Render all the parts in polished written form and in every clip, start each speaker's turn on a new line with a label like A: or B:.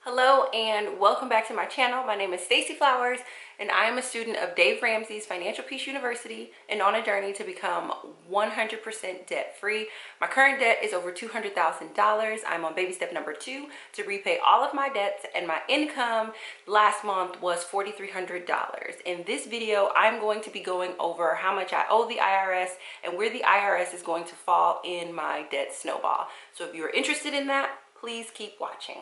A: Hello and welcome back to my channel. My name is Stacey Flowers and I am a student of Dave Ramsey's Financial Peace University and on a journey to become 100% debt-free. My current debt is over $200,000. I'm on baby step number 2 to repay all of my debts, and my income last month was $4,300. In this video, I'm going to be going over how much I owe the IRS and where the IRS is going to fall in my debt snowball. So if you're interested in that, please keep watching.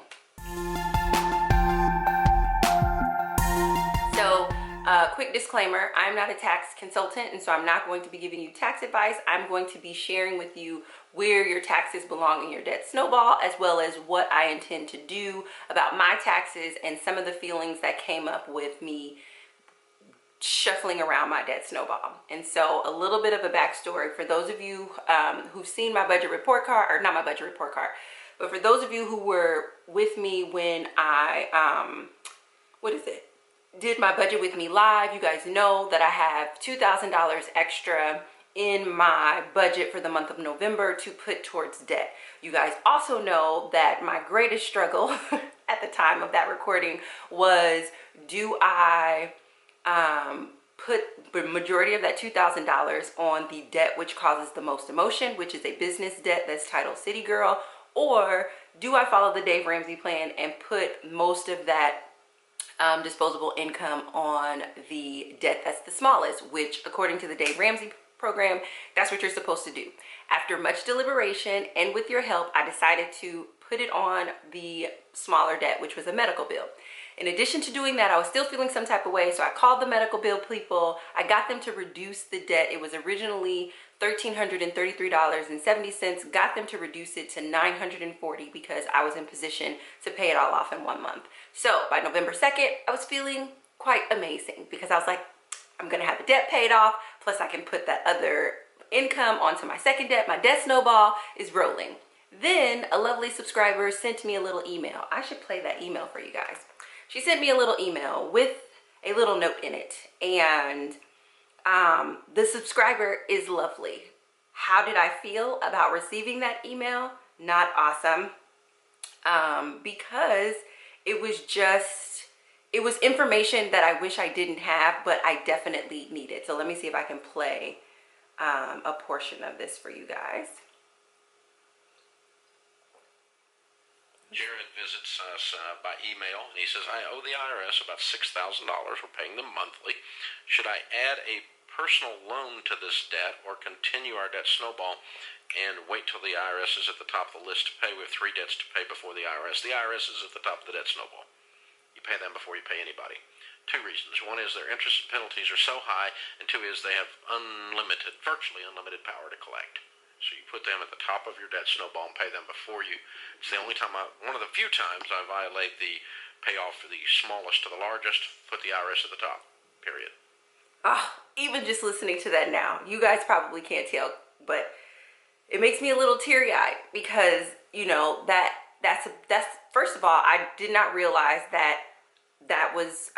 A: So, quick disclaimer, I'm not a tax consultant, and so I'm not going to be giving you tax advice. I'm going to be sharing with you where your taxes belong in your debt snowball, as well as what I intend to do about my taxes and some of the feelings that came up with me shuffling around my debt snowball. And so a little bit of a backstory for those of you who've seen my budget report card, or not my budget report card, but for those of you who were with me when I, did my budget with me live, you guys know that I have $2,000 extra in my budget for the month of November to put towards debt. You guys also know that my greatest struggle at the time of that recording was, do I put the majority of that $2,000 on the debt which causes the most emotion, which is a business debt that's titled City Girl, or do I follow the Dave Ramsey plan and put most of that disposable income on the debt that's the smallest, which according to the Dave Ramsey program, that's what you're supposed to do. After much deliberation and with your help, I decided to put it on the smaller debt, which was a medical bill. In addition to doing that, I was still feeling some type of way, so I called the medical bill people. I got them to reduce the debt. It was originally $1,333.70, got them to reduce it to $940 because I was in position to pay it all off in 1 month. So by November 2nd, I was feeling quite amazing because I was like, I'm gonna have the debt paid off, plus I can put that other income onto my second debt. My debt snowball is rolling. Then a lovely subscriber sent me a little email. I should play that email for you guys. She sent me a little email with a little note in it, and the subscriber is lovely. How did I feel about receiving that email? Not awesome, because it was information that I wish I didn't have, but I definitely needed. So let me see if I can play a portion of this for you guys.
B: Jared visits us by email, and he says, I owe the IRS about $6,000. We're paying them monthly. Should I add a personal loan to this debt or continue our debt snowball and wait till the IRS is at the top of the list to pay? We have 3 debts to pay before the IRS. The IRS is at the top of the debt snowball. You pay them before you pay anybody. 2 reasons. One is their interest and penalties are so high, and 2 is they have virtually unlimited power to collect. So you put them at the top of your debt snowball and pay them before you. It's the only time one of the few times I violate the payoff for the smallest to the largest, put the IRS at the top, period.
A: Even just listening to that now, you guys probably can't tell, but it makes me a little teary-eyed because, you know, that's first of all, I did not realize that was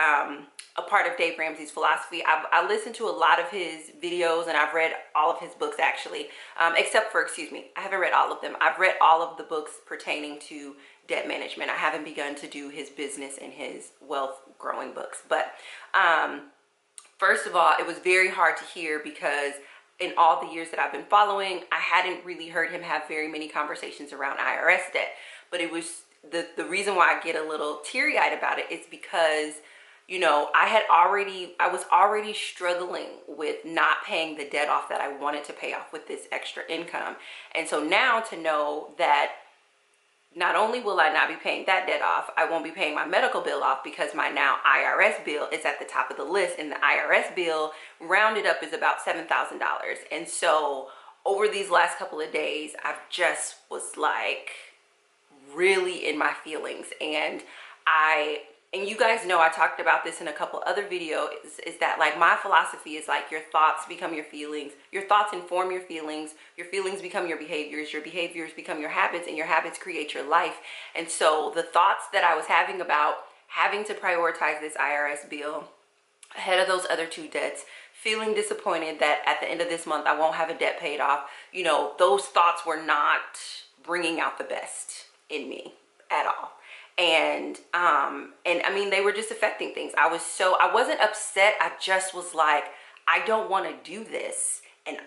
A: a part of Dave Ramsey's philosophy. I listened to a lot of his videos and I've read all of his books actually, except for, I haven't read all of them. I've read all of the books pertaining to debt management. I haven't begun to do his business and his wealth growing books. But first of all, it was very hard to hear because in all the years that I've been following, I hadn't really heard him have very many conversations around IRS debt. But it was the reason why I get a little teary-eyed about it is because, you know, I was already struggling with not paying the debt off that I wanted to pay off with this extra income. And so now to know that not only will I not be paying that debt off, I won't be paying my medical bill off because my now IRS bill is at the top of the list, and the IRS bill rounded up is about $7,000. And so over these last couple of days, I've just was like really in my feelings. And you guys know I talked about this in a couple other videos, is that like my philosophy is like your thoughts become your feelings, your thoughts inform your feelings become your behaviors become your habits, and your habits create your life. And so the thoughts that I was having about having to prioritize this IRS bill ahead of those other 2 debts, feeling disappointed that at the end of this month I won't have a debt paid off, you know, those thoughts were not bringing out the best in me at all. And I mean, they were just affecting things. I wasn't upset. I just was like, I don't want to do this. And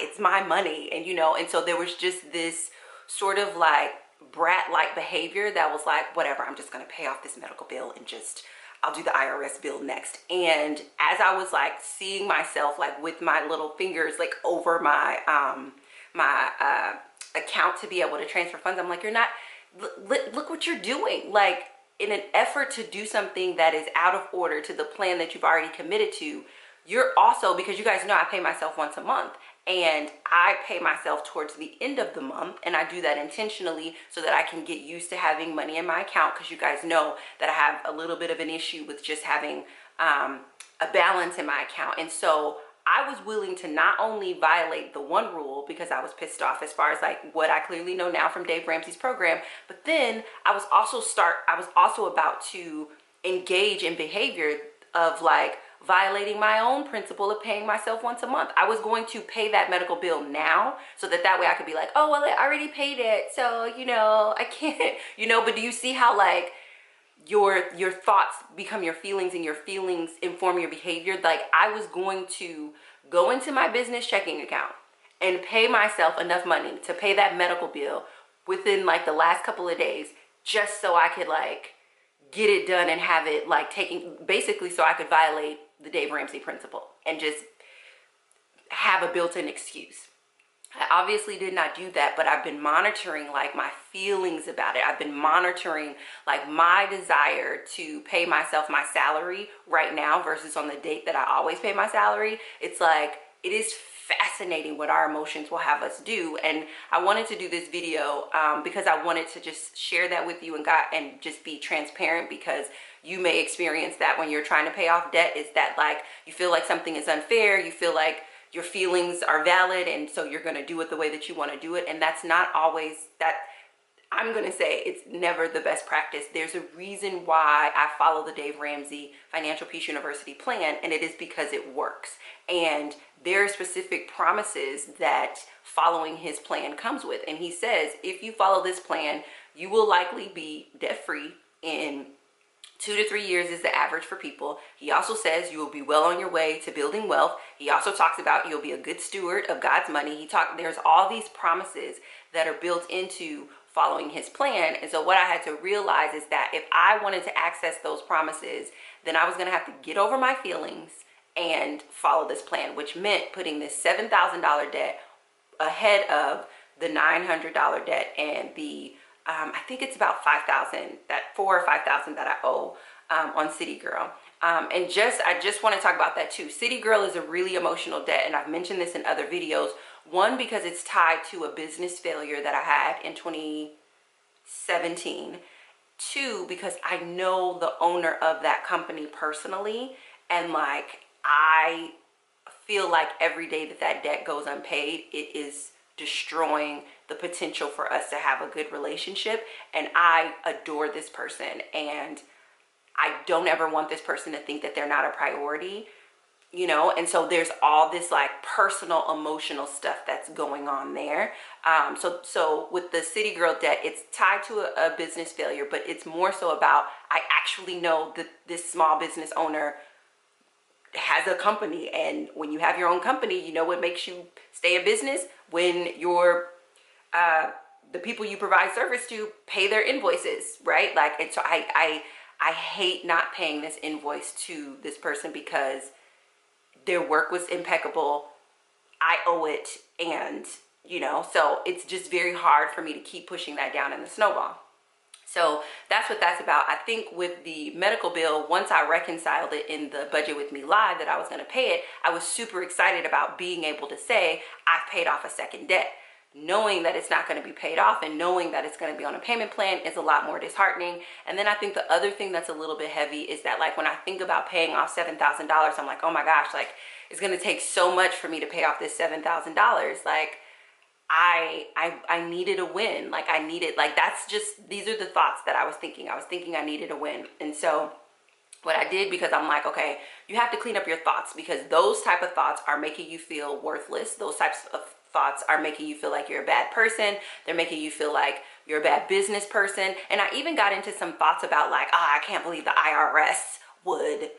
A: it's my money. And, and so there was just this sort of like brat-like behavior that was like, whatever, I'm just going to pay off this medical bill and I'll do the IRS bill next. And as I was like seeing myself like with my little fingers like over my account to be able to transfer funds, I'm like, you're not, look what you're doing. Like, in an effort to do something that is out of order to the plan that you've already committed to, you're also, because you guys know I pay myself once a month, and I pay myself towards the end of the month, and I do that intentionally so that I can get used to having money in my account, because you guys know that I have a little bit of an issue with just having a balance in my account. And so I was willing to not only violate the one rule because I was pissed off as far as like what I clearly know now from Dave Ramsey's program, but then I was also about to engage in behavior of like violating my own principle of paying myself once a month. I was going to pay that medical bill now so that way I could be like, oh, well, I already paid it, so, I can't, but do you see how like your thoughts become your feelings and your feelings inform your behavior? Like, I was going to go into my business checking account and pay myself enough money to pay that medical bill within like the last couple of days, just so I could like get it done and have it like taken, basically so I could violate the Dave Ramsey principle and just have a built-in excuse. I obviously did not do that, but I've been monitoring like my feelings about it. I've been monitoring like my desire to pay myself my salary right now versus on the date that I always pay my salary. It's like, it is fascinating what our emotions will have us do. And I wanted to do this video because I wanted to just share that with you and just be transparent, because you may experience that when you're trying to pay off debt, is that like you feel like something is unfair, you feel like your feelings are valid, and so you're going to do it the way that you want to do it. And that's not always that. I'm going to say it's never the best practice. There's a reason why I follow the Dave Ramsey Financial Peace University plan, and it is because it works. And there are specific promises that following his plan comes with. And he says, if you follow this plan, you will likely be debt-free in 2 to 3 years is the average for people. He also says you will be well on your way to building wealth. He also talks about you'll be a good steward of God's money. There's all these promises that are built into following his plan. And so what I had to realize is that if I wanted to access those promises, then I was going to have to get over my feelings and follow this plan, which meant putting this $7,000 debt ahead of the $900 debt and the I think it's about $5,000, that $4,000 or $5,000 that I owe on City Girl. And I just want to talk about that too. City Girl is a really emotional debt, and I've mentioned this in other videos. One, because it's tied to a business failure that I had in 2017. Two, because I know the owner of that company personally, and like I feel like every day that debt goes unpaid, it is destroying the potential for us to have a good relationship. And I adore this person, and I don't ever want this person to think that they're not a priority, and so there's all this like personal emotional stuff that's going on there. So with the City Girl debt, it's tied to a business failure, but it's more so about, I actually know that this small business owner has a company, and when you have your own company, what makes you stay in business? When the people you provide service to pay their invoices, right? Like, and so I hate not paying this invoice to this person because their work was impeccable. I owe it, and so it's just very hard for me to keep pushing that down in the snowball. So that's what that's about. I think with the medical bill, once I reconciled it in the Budget With Me Live that I was going to pay it, I was super excited about being able to say I've paid off a second debt. Knowing that it's not going to be paid off and knowing that it's going to be on a payment plan is a lot more disheartening. And then I think the other thing that's a little bit heavy is that, like, when I think about paying off $7,000, I'm like, oh my gosh, like, it's going to take so much for me to pay off this $7,000. Like, I needed a win. Like, I needed, like, that's just, these are the thoughts that I was thinking. I was thinking I needed a win. And so what I did, because I'm like, okay, you have to clean up your thoughts, because those type of thoughts are making you feel worthless. Those types of thoughts are making you feel like you're a bad person. They're making you feel like you're a bad business person. And I even got into some thoughts about like, I can't believe the IRS would,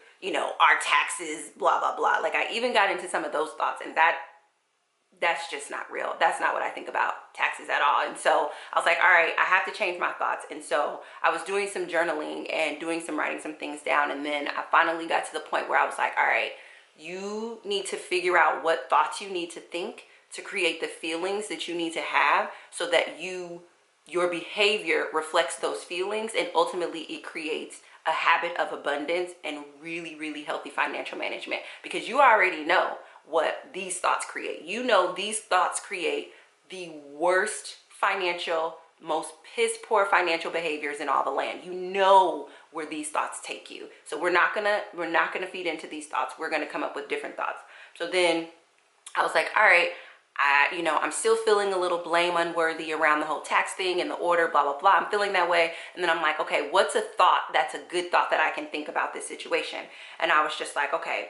A: our taxes, blah, blah, blah. Like I even got into some of those thoughts, and that's just not real. That's not what I think about taxes at all. And so I was like, all right, I have to change my thoughts. And so I was doing some journaling and writing some things down. And then I finally got to the point where I was like, all right, you need to figure out what thoughts you need to think to create the feelings that you need to have, so that your behavior reflects those feelings, and ultimately it creates a habit of abundance and really, really healthy financial management. Because you already know what these thoughts create. These thoughts create the worst financial, most piss poor financial behaviors in all the land. You know where these thoughts take you. So we're not gonna feed into these thoughts. We're gonna come up with different thoughts. So then I was like, all right, I'm still feeling a little blame unworthy around the whole tax thing and the order, blah, blah, blah. I'm feeling that way. And then I'm like, okay, what's a thought that's a good thought that I can think about this situation? And I was just like, okay,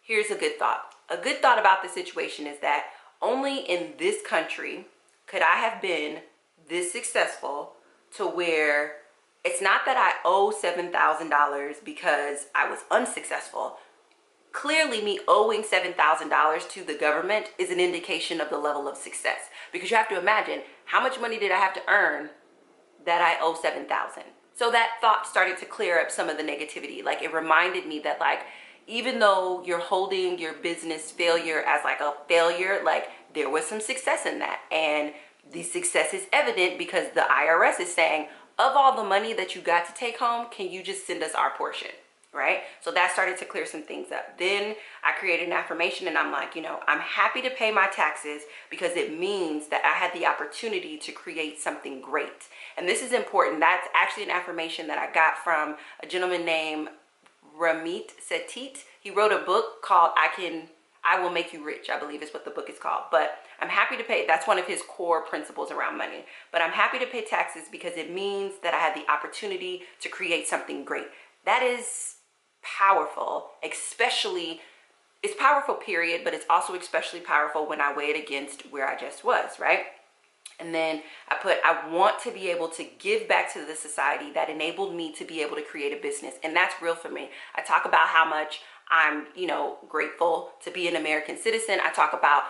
A: here's a good thought. A good thought about the situation is that only in this country could I have been this successful to where it's not that I owe $7,000 because I was unsuccessful. Clearly, me owing $7,000 to the government is an indication of the level of success, because you have to imagine, how much money did I have to earn that I owe $7,000? So that thought started to clear up some of the negativity. Like, it reminded me that, like, even though you're holding your business failure as like a failure, like there was some success in that. And the success is evident because the IRS is saying, of all the money that you got to take home, can you just send us our portion? Right? So that started to clear some things up. Then I created an affirmation, and I'm like, I'm happy to pay my taxes because it means that I had the opportunity to create something great. And this is important. That's actually an affirmation that I got from a gentleman named Ramit Sethi. He wrote a book called I Will Make You Rich, I believe is what the book is called. But I'm happy to pay. That's one of his core principles around money. But I'm happy to pay taxes because it means that I had the opportunity to create something great. That is powerful, it's powerful, period, but it's also especially powerful when I weigh it against where I just was, right? And then I want to be able to give back to the society that enabled me to be able to create a business. And that's real for me. I talk about how much I'm, grateful to be an American citizen. I talk about,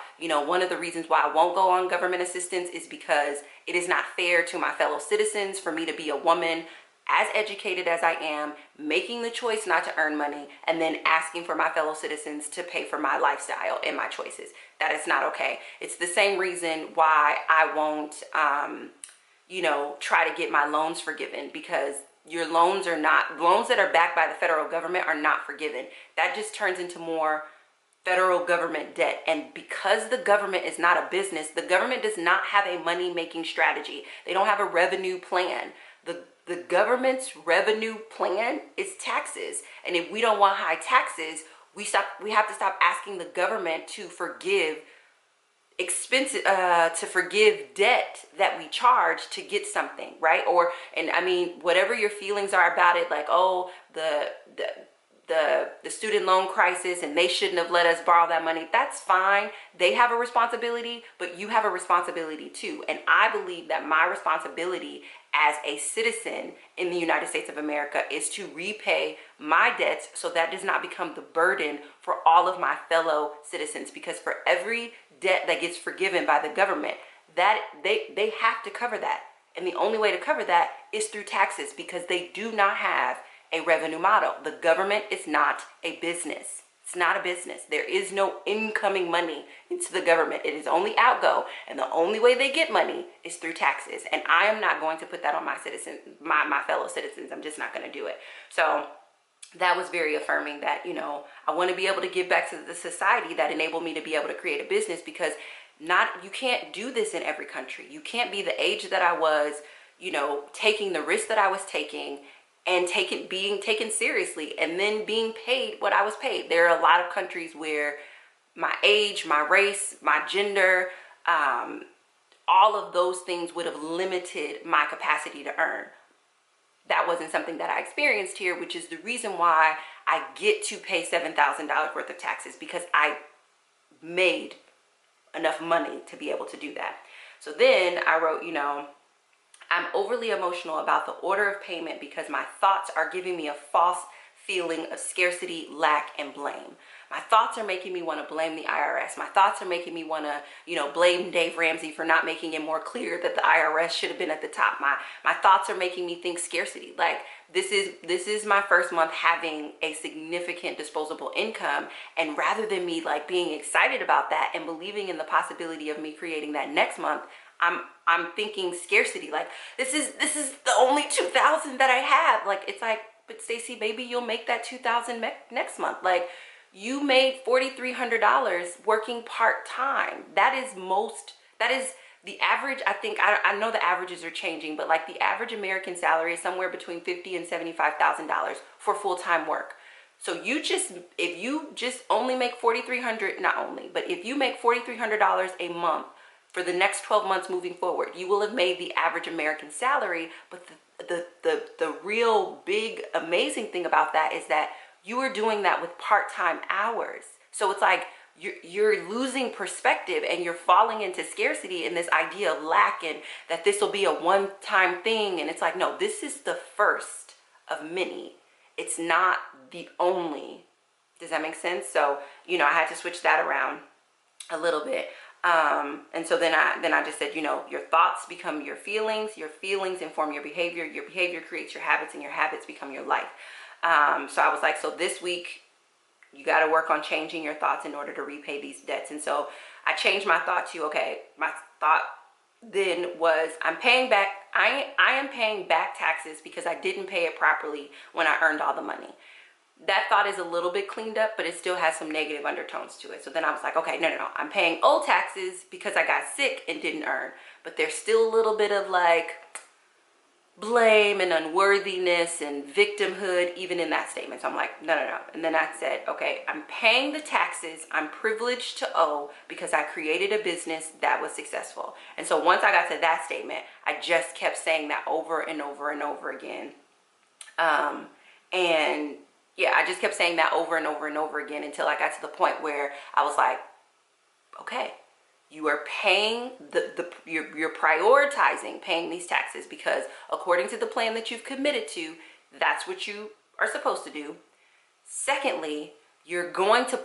A: one of the reasons why I won't go on government assistance is because it is not fair to my fellow citizens for me to be a woman as educated as I am, making the choice not to earn money, and then asking for my fellow citizens to pay for my lifestyle and my choices. That is not okay. It's the same reason why I won't, try to get my loans forgiven, because your loans that are backed by the federal government are not forgiven. That just turns into more federal government debt. And because the government is not a business, the government does not have a money-making strategy. They don't have a revenue plan. The government's revenue plan is taxes. And if we don't want high taxes, we have to stop asking the government to forgive debt that we charge to get something, right? Whatever your feelings are about it, like, oh, the student loan crisis and they shouldn't have let us borrow that money. That's fine. They have a responsibility, but you have a responsibility too. And I believe that my responsibility as a citizen in the United States of America is to repay my debts, so that does not become the burden for all of my fellow citizens. Because for every debt that gets forgiven by the government, that they have to cover that. And the only way to cover that is through taxes, because they do not have a revenue model. The government is not a business. It's not a business. There is no incoming money into the government. It is only outgo. And the only way they get money is through taxes. And I am not going to put that on my fellow citizens. I'm just not going to do it. So that was very affirming that, I want to be able to give back to the society that enabled me to be able to create a business, because you can't do this in every country. You can't be the age that I was, taking the risk that I was taking and being taken seriously, and then being paid what I was paid. There are a lot of countries where my age, my race, my gender, all of those things would have limited my capacity to earn. That wasn't something that I experienced here, which is the reason why I get to pay $7,000 worth of taxes, because I made enough money to be able to do that. So then I wrote, you know, I'm overly emotional about the order of payment because my thoughts are giving me a false feeling of scarcity, lack, and blame. My thoughts are making me want to blame the IRS. My thoughts are making me want to, you know, blame Dave Ramsey for not making it more clear that the IRS should have been at the top. My thoughts are making me think scarcity. Like this is my first month having a significant disposable income, and rather than me like being excited about that and believing in the possibility of me creating that next month, I'm thinking scarcity. Like this is the only 2,000 that I have. Like it's like, but Stacey, maybe you'll make that 2,000 next month. Like you made $4,300 working part-time. That is the average. I think, I know the averages are changing, but like the average American salary is somewhere between $50,000 and $75,000 for full-time work. So if you just only make $4,300, not only, but if you make $4,300 a month for the next 12 months moving forward, you will have made the average American salary. But the real big amazing thing about that is that you are doing that with part-time hours. So it's like you're losing perspective and you're falling into scarcity and this idea of lack and that this will be a one-time thing. And it's like, no, this is the first of many. It's not the only. Does that make sense? So, you know, I had to switch that around a little bit. And so then I just said, you know, your thoughts become your feelings inform your behavior creates your habits, and your habits become your life. So I was like, so this week you got to work on changing your thoughts in order to repay these debts. And so I changed my thought to, okay, my thought then was I am paying back taxes because I didn't pay it properly when I earned all the money. That thought is a little bit cleaned up, but it still has some negative undertones to it. So then I was like, okay, no. I'm paying old taxes because I got sick and didn't earn. But there's still a little bit of like blame and unworthiness and victimhood even in that statement. So I'm like, no. And then I said, okay, I'm paying the taxes I'm privileged to owe because I created a business that was successful. And so once I got to that statement, I just kept saying that over and over and over again. And yeah, I just kept saying that over and over and over again until I got to the point where I was like, okay, you are paying you're prioritizing paying these taxes because according to the plan that you've committed to, that's what you are supposed to do. Secondly, you're going to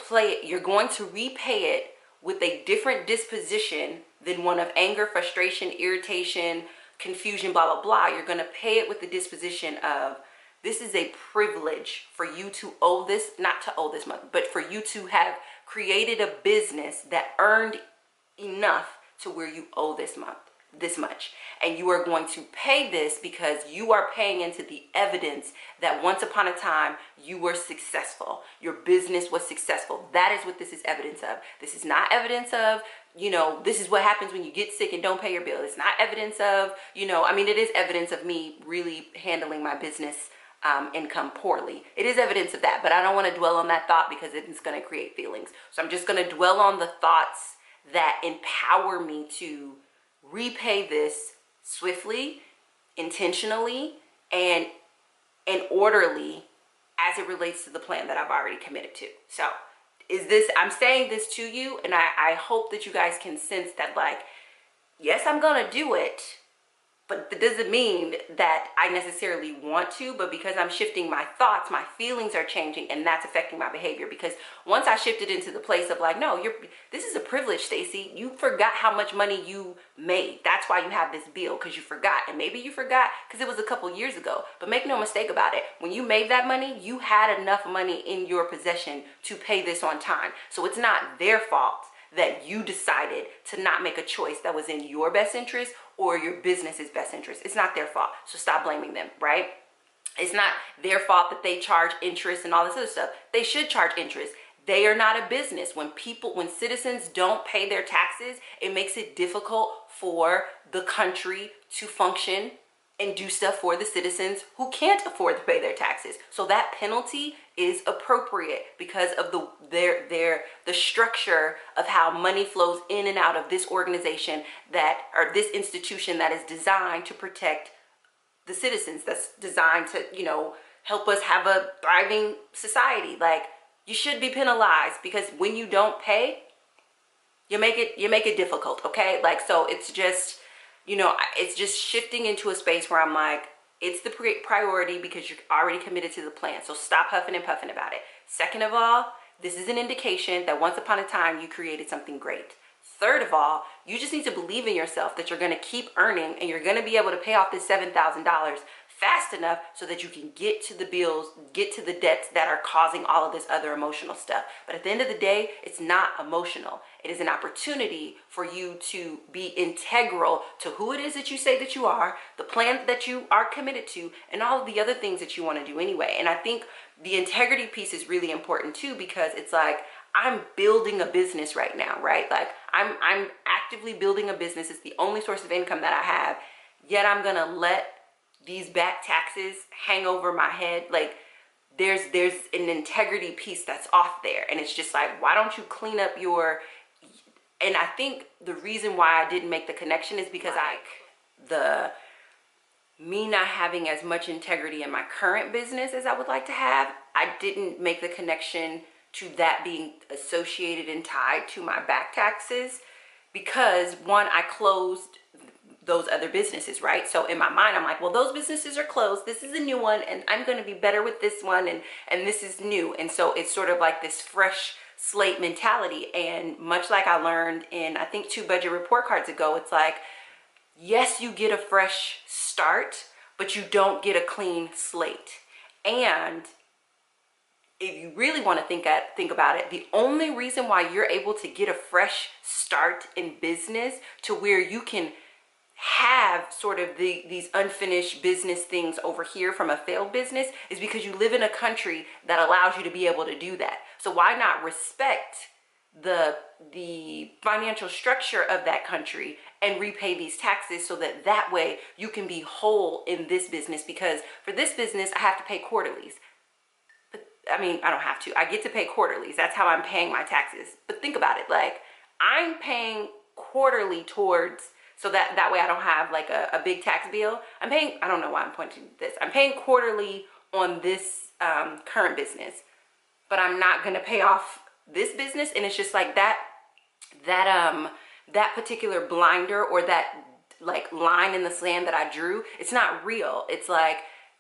A: repay it with a different disposition than one of anger, frustration, irritation, confusion, blah, blah, blah. You're going to pay it with the disposition of, this is a privilege for you to owe this, not to owe this month, but for you to have created a business that earned enough to where you owe this month this much. And you are going to pay this because you are paying into the evidence that once upon a time you were successful. Your business was successful. That is what this is evidence of. This is not evidence of, you know, this is what happens when you get sick and don't pay your bill. It's not evidence of, you know, I mean, it is evidence of me really handling my business income poorly. It is evidence of that, but I don't want to dwell on that thought because it's going to create feelings. So I'm just going to dwell on the thoughts that empower me to repay this swiftly, intentionally, and orderly as it relates to the plan that I've already committed to. So I'm saying this to you, and I hope that you guys can sense that, like, yes, I'm gonna do it, but that doesn't mean that I necessarily want to, but because I'm shifting my thoughts, my feelings are changing, and that's affecting my behavior. Because once I shifted into the place of like, no, this is a privilege, Stacey. You forgot how much money you made. That's why you have this bill, because you forgot. And maybe you forgot because it was a couple years ago. But make no mistake about it. When you made that money, you had enough money in your possession to pay this on time. So it's not their fault that you decided to not make a choice that was in your best interest or your business's best interest. It's not their fault. So stop blaming them, right? It's not their fault that they charge interest and all this other stuff. They should charge interest. They are not a business. When citizens don't pay their taxes, it makes it difficult for the country to function and do stuff for the citizens who can't afford to pay their taxes. So that penalty is appropriate because of the structure of how money flows in and out of this organization or this institution that is designed to protect the citizens, that's designed to, you know, help us have a thriving society. Like, you should be penalized because when you don't pay, you make it difficult, okay? Like, so it's just, you know, it's just shifting into a space where I'm like, it's the priority because you're already committed to the plan. So stop huffing and puffing about it. Second of all, this is an indication that once upon a time you created something great. Third of all, you just need to believe in yourself that you're going to keep earning and you're going to be able to pay off this $7,000 fast enough so that you can get to the bills, get to the debts that are causing all of this other emotional stuff. But at the end of the day, it's not emotional. It is an opportunity for you to be integral to who it is that you say that you are, the plan that you are committed to, and all of the other things that you want to do anyway. And I think the integrity piece is really important too, because it's like, I'm building a business right now, right? Like I'm actively building a business. It's the only source of income that I have, yet I'm gonna let these back taxes hang over my head. Like there's an integrity piece that's off there. And it's just like, why don't you clean up your, and I think the reason why I didn't make the connection is because me not having as much integrity in my current business as I would like to have, I didn't make the connection to that being associated and tied to my back taxes, because one, I closed those other businesses, right? So in my mind, I'm like, well, those businesses are closed. This is a new one, and I'm going to be better with this one, and this is new. And so it's sort of like this fresh slate mentality. And much like I learned in, I think 2 budget report cards ago, it's like, yes, you get a fresh start, but you don't get a clean slate. And if you really want to think about it, the only reason why you're able to get a fresh start in business to where you can have sort of these unfinished business things over here from a failed business is because you live in a country that allows you to be able to do that. So why not respect the financial structure of that country and repay these taxes so that way you can be whole in this business? Because for this business, I have to pay quarterlies. I mean, I don't have to. I get to pay quarterlies. That's how I'm paying my taxes. But think about it. Like, I'm paying quarterly towards, so that way I don't have like a big tax bill. I'm paying, I don't know why I'm pointing to this. I'm paying quarterly on this current business, but I'm not going to pay off this business. And it's just like that particular blinder, or that like line in the sand that I drew, it's not real. It's like,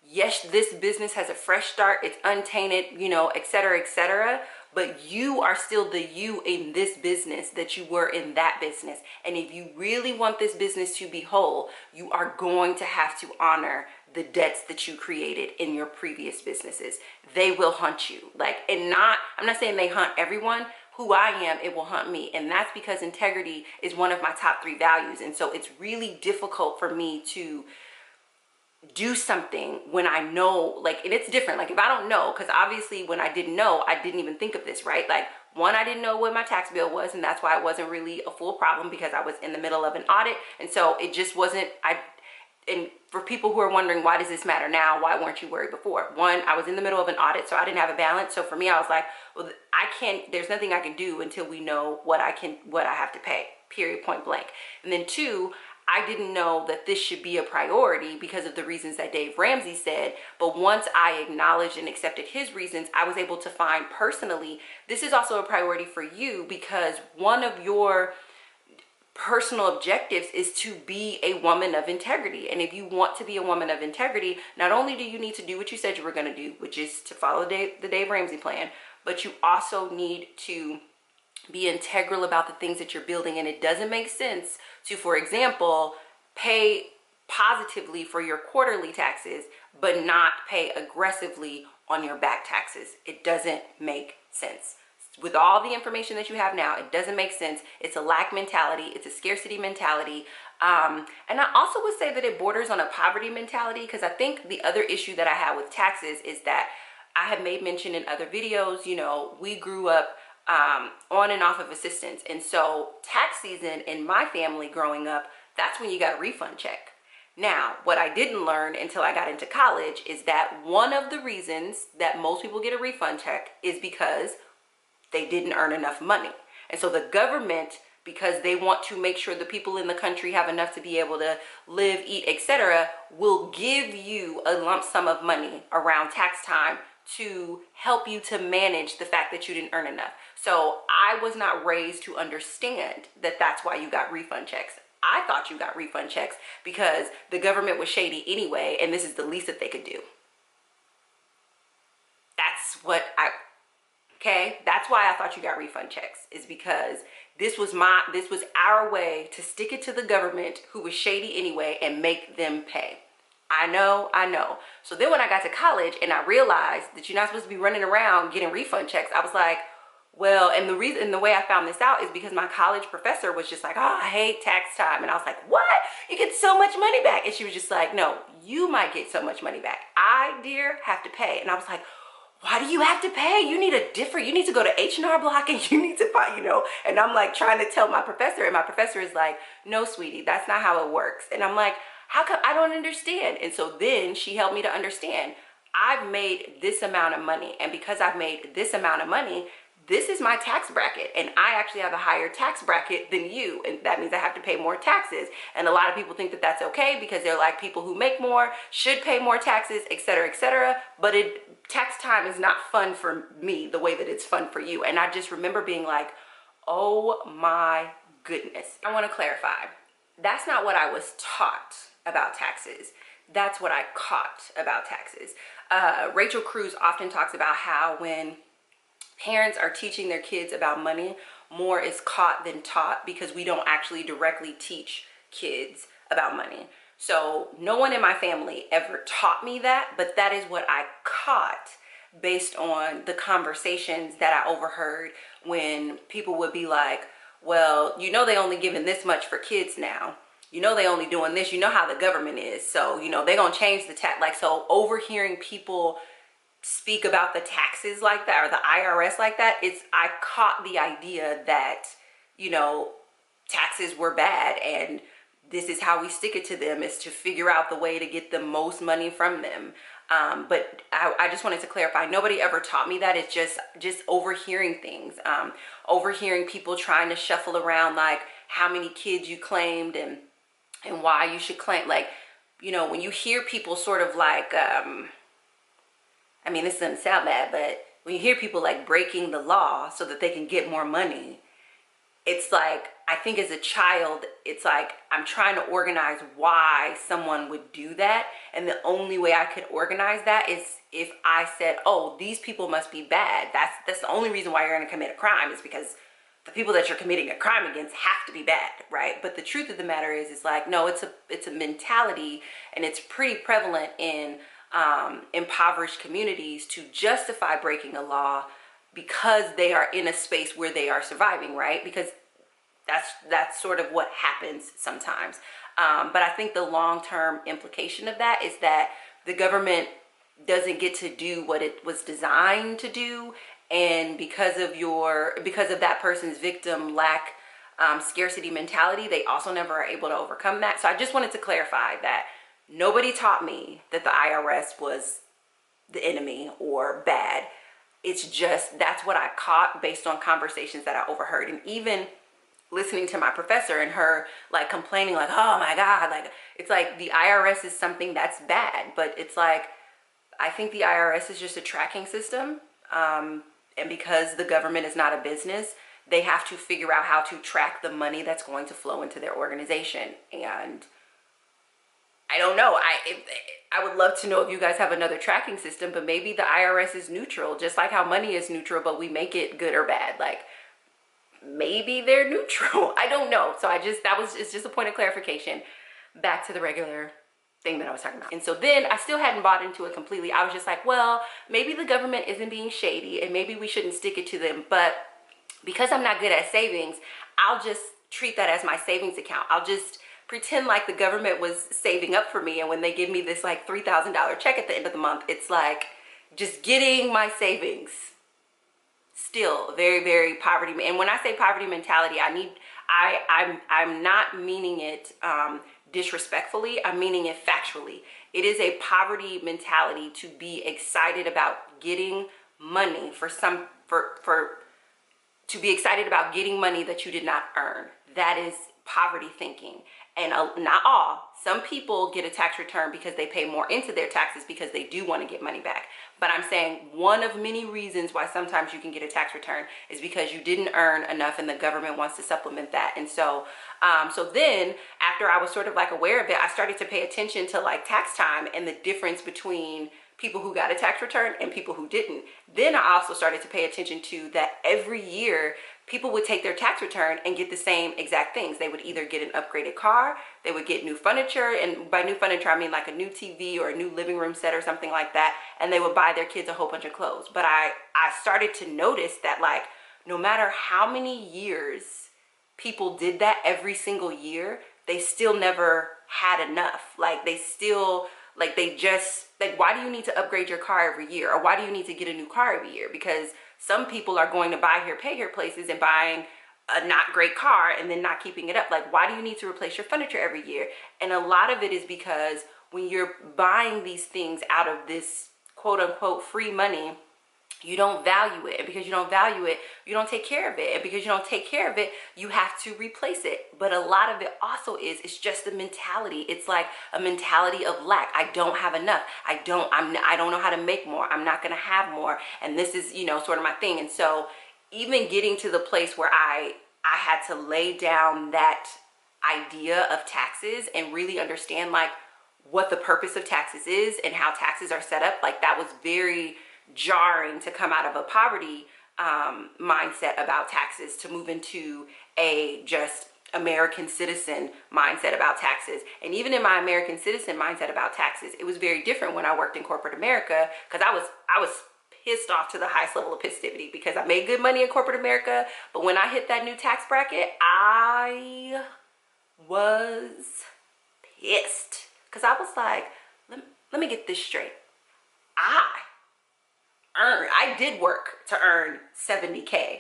A: yes, this business has a fresh start, it's untainted, you know, et cetera, but you are still the you in this business that you were in that business. And if you really want this business to be whole, you are going to have to honor the debts that you created in your previous businesses. They will hunt you. Like, and I'm not saying they hunt everyone. Who I am, it will hunt me. And that's because integrity is one of my top 3 values. And so it's really difficult for me to do something when I know, like, and it's different. Like, if I don't know, because obviously when I didn't know, I didn't even think of this, right? Like, one, I didn't know what my tax bill was, and that's why it wasn't really a full problem, because I was in the middle of an audit. And so it just wasn't, and for people who are wondering, why does this matter now? Why weren't you worried before? One, I was in the middle of an audit, so I didn't have a balance. So for me, I was like, well, there's nothing I can do until we know what I have to pay, period, point blank. And then 2, I didn't know that this should be a priority because of the reasons that Dave Ramsey said. But once I acknowledged and accepted his reasons, I was able to find personally, this is also a priority for you, because one of your personal objectives is to be a woman of integrity. And if you want to be a woman of integrity, not only do you need to do what you said you were going to do, which is to follow the Dave Ramsey plan, but you also need to be integral about the things that you're building. And it doesn't make sense to, for example, pay positively for your quarterly taxes, but not pay aggressively on your back taxes. It doesn't make sense. With all the information that you have now, it doesn't make sense. It's a lack mentality. It's a scarcity mentality. And I also would say that it borders on a poverty mentality, because I think the other issue that I have with taxes is that I have made mention in other videos, you know, we grew up on and off of assistance. And so tax season in my family growing up, that's when you got a refund check. Now, what I didn't learn until I got into college is that one of the reasons that most people get a refund check is because they didn't earn enough money. And so the government because they want to make sure the people in the country have enough to be able to live, eat, etc., will give you a lump sum of money around tax time to help you to manage the fact that you didn't earn enough. So I was not raised to understand that that's why you got refund checks. I thought you got refund checks because the government was shady anyway, and this is the least that they could do. That's why I thought you got refund checks, is because this was our way to stick it to the government, who was shady anyway, and make them pay. I know. So then when I got to college and I realized that you're not supposed to be running around getting refund checks, I was like, well, and the way I found this out is because my college professor was just like, oh, I hate tax time. And I was like, what? You get so much money back. And she was just like, no, you might get so much money back. I, dear, have to pay. And I was like, why do you have to pay? You need to go to H&R Block, and you need to buy, and I'm like trying to tell my professor, and my professor is like, no, sweetie, that's not how it works. And I'm like, how come? I don't understand. And so then she helped me to understand. I've made this amount of money, and because I've made this amount of money, this is my tax bracket, and I actually have a higher tax bracket than you, and that means I have to pay more taxes. And a lot of people think that that's okay because they're like, people who make more should pay more taxes, etc., etc. But tax time is not fun for me the way that it's fun for you. And I just remember being like, oh my goodness. I want to clarify. That's not what I was taught about taxes. That's what I caught about taxes. Rachel Cruz often talks about how when parents are teaching their kids about money, more is caught than taught, because we don't actually directly teach kids about money. So no one in my family ever taught me that, but that is what I caught based on the conversations that I overheard when people would be like, well, they only giving this much for kids now. They only doing this. You know how the government is. So, they're going to change the tax. Like, so overhearing people speak about the taxes like that, or the IRS like that, I caught the idea that, taxes were bad, and this is how we stick it to them, is to figure out the way to get the most money from them. But I just wanted to clarify, nobody ever taught me that. It's just overhearing things, overhearing people trying to shuffle around like how many kids you claimed and why you should claim, like, when you hear people sort of like, this doesn't sound bad, but when you hear people like breaking the law so that they can get more money, it's like, I think as a child, it's like, I'm trying to organize why someone would do that. And the only way I could organize that is if I said, oh, these people must be bad. That's the only reason why you're going to commit a crime, is because the people that you're committing a crime against have to be bad, right? But the truth of the matter is, it's like, no, it's a mentality, and it's pretty prevalent in impoverished communities to justify breaking a law because they are in a space where they are surviving, right? Because that's sort of what happens sometimes. But I think the long-term implication of that is that the government doesn't get to do what it was designed to do, and because of that person's victim lack scarcity mentality, they also never are able to overcome that. So I just wanted to clarify that nobody taught me that the IRS was the enemy or bad. It's just, that's what I caught based on conversations that I overheard. And even listening to my professor and her like complaining like, oh my God, like, it's like the IRS is something that's bad, but it's like, I think the IRS is just a tracking system. And because the government is not a business, they have to figure out how to track the money that's going to flow into their organization. And I don't know. I would love to know if you guys have another tracking system, but maybe the IRS is neutral, just like how money is neutral, but we make it good or bad. Like, maybe they're neutral. I don't know. So it's just a point of clarification. Back to the regular thing that I was talking about. And so then I still hadn't bought into it completely. I was just like, well, maybe the government isn't being shady, and maybe we shouldn't stick it to them. But because I'm not good at savings, I'll just treat that as my savings account. I'll just pretend like the government was saving up for me, and when they give me this like $3,000 check at the end of the month, it's like just getting my savings. Still very, very poverty. And when I say poverty mentality, I'm not meaning it disrespectfully. I'm meaning it factually. It is a poverty mentality to be excited about getting money to be excited about getting money that you did not earn. that is poverty thinking. And not all. Some people get a tax return because they pay more into their taxes because they do want to get money back. But I'm saying one of many reasons why sometimes you can get a tax return is because you didn't earn enough and the government wants to supplement that. And so, so then after I was sort of like aware of it, I started to pay attention to like tax time and the difference between people who got a tax return and people who didn't. Then I also started to pay attention to that every year people would take their tax return and get the same exact things. They would either get an upgraded car, they would get new furniture, and by new furniture I mean like a new TV or a new living room set or something like that, and they would buy their kids a whole bunch of clothes. But I started to notice that like no matter how many years people did that every single year, they still never had enough. Like they still, like they just, like why do you need to upgrade your car every year? Or why do you need to get a new car every year? Because some people are going to buy here, pay here places and buying a not great car and then not keeping it up. Like, why do you need to replace your furniture every year? And a lot of it is because when you're buying these things out of this quote unquote free money, you don't value it. And because you don't value it, you don't take care of it. And because you don't take care of it, you have to replace it. But a lot of it also it's just the mentality. It's like a mentality of lack. I don't have enough. I don't know how to make more. I'm not going to have more. And this is, you know, sort of my thing. And so even getting to the place where I had to lay down that idea of taxes and really understand like what the purpose of taxes is and how taxes are set up, like that was very jarring to come out of a poverty mindset about taxes to move into a just American citizen mindset about taxes. And even in my American citizen mindset about taxes, it was very different when I worked in corporate America, because I was pissed off to the highest level of positivity because I made good money in corporate America, but when I hit that new tax bracket, I was pissed because I was like, let me get this straight. I did work to earn 70K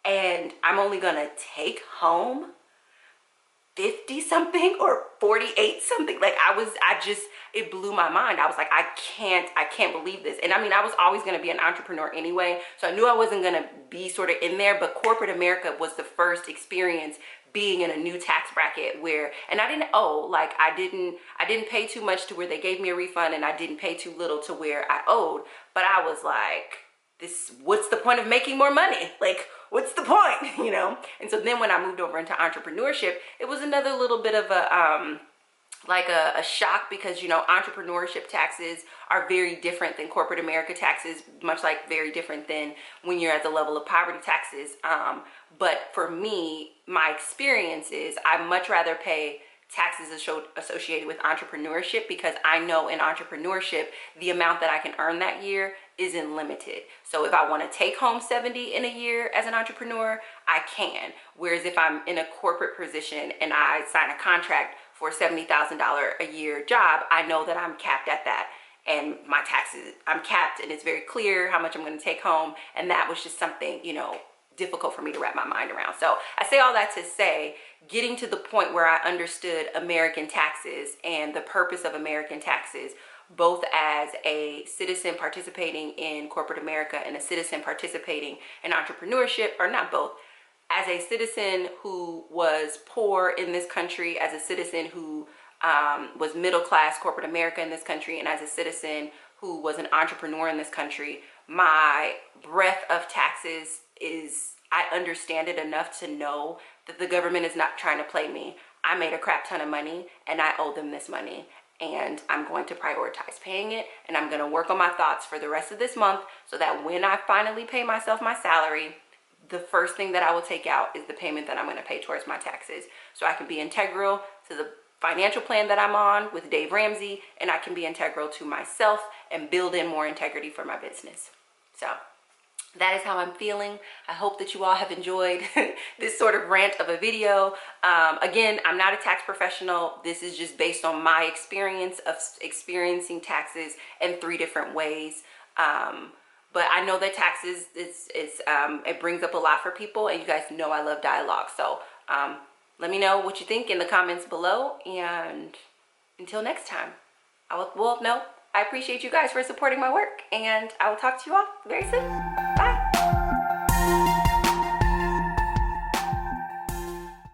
A: and I'm only gonna take home 50 something or 48 something. Like it blew my mind. I was like, I can't believe this. And I mean, I was always going to be an entrepreneur anyway, so I knew I wasn't going to be sort of in there, but corporate America was the first experience being in a new tax bracket where, and I didn't owe, like I didn't pay too much to where they gave me a refund, and I didn't pay too little to where I owed. But I was like, what's the point of making more money? Like, what's the point, you know? And so then when I moved over into entrepreneurship, it was another little bit of a shock, because, you know, entrepreneurship taxes are very different than corporate America taxes, much like very different than when you're at the level of poverty taxes. But for me, my experience is I much rather pay taxes associated with entrepreneurship, because I know in entrepreneurship, the amount that I can earn that year isn't limited. So if I want to take home 70 in a year as an entrepreneur, I can. Whereas if I'm in a corporate position and I sign a contract for a $70,000 a year job, I know that I'm capped at that. And my taxes, I'm capped, and it's very clear how much I'm going to take home. And that was just something, you know, difficult for me to wrap my mind around. So I say all that to say, getting to the point where I understood American taxes and the purpose of American taxes, both as a citizen participating in corporate America and a citizen participating in entrepreneurship, or not both, as a citizen who was poor in this country, as a citizen who was middle class corporate America in this country, and as a citizen who was an entrepreneur in this country, my breadth of taxes is, I understand it enough to know that the government is not trying to play me. I made a crap ton of money and I owe them this money, and I'm going to prioritize paying it, and I'm going to work on my thoughts for the rest of this month so that when I finally pay myself my salary, the first thing that I will take out is the payment that I'm going to pay towards my taxes, so I can be integral to the financial plan that I'm on with Dave Ramsey, and I can be integral to myself and build in more integrity for my business. So that is how I'm feeling. I hope that you all have enjoyed this sort of rant of a video. Again, I'm not a tax professional. This is just based on my experience of experiencing taxes in 3 different ways. But I know that taxes, it brings up a lot for people, and you guys know I love dialogue. So let me know what you think in the comments below, and until next time, I appreciate you guys for supporting my work, and I will talk to you all very soon.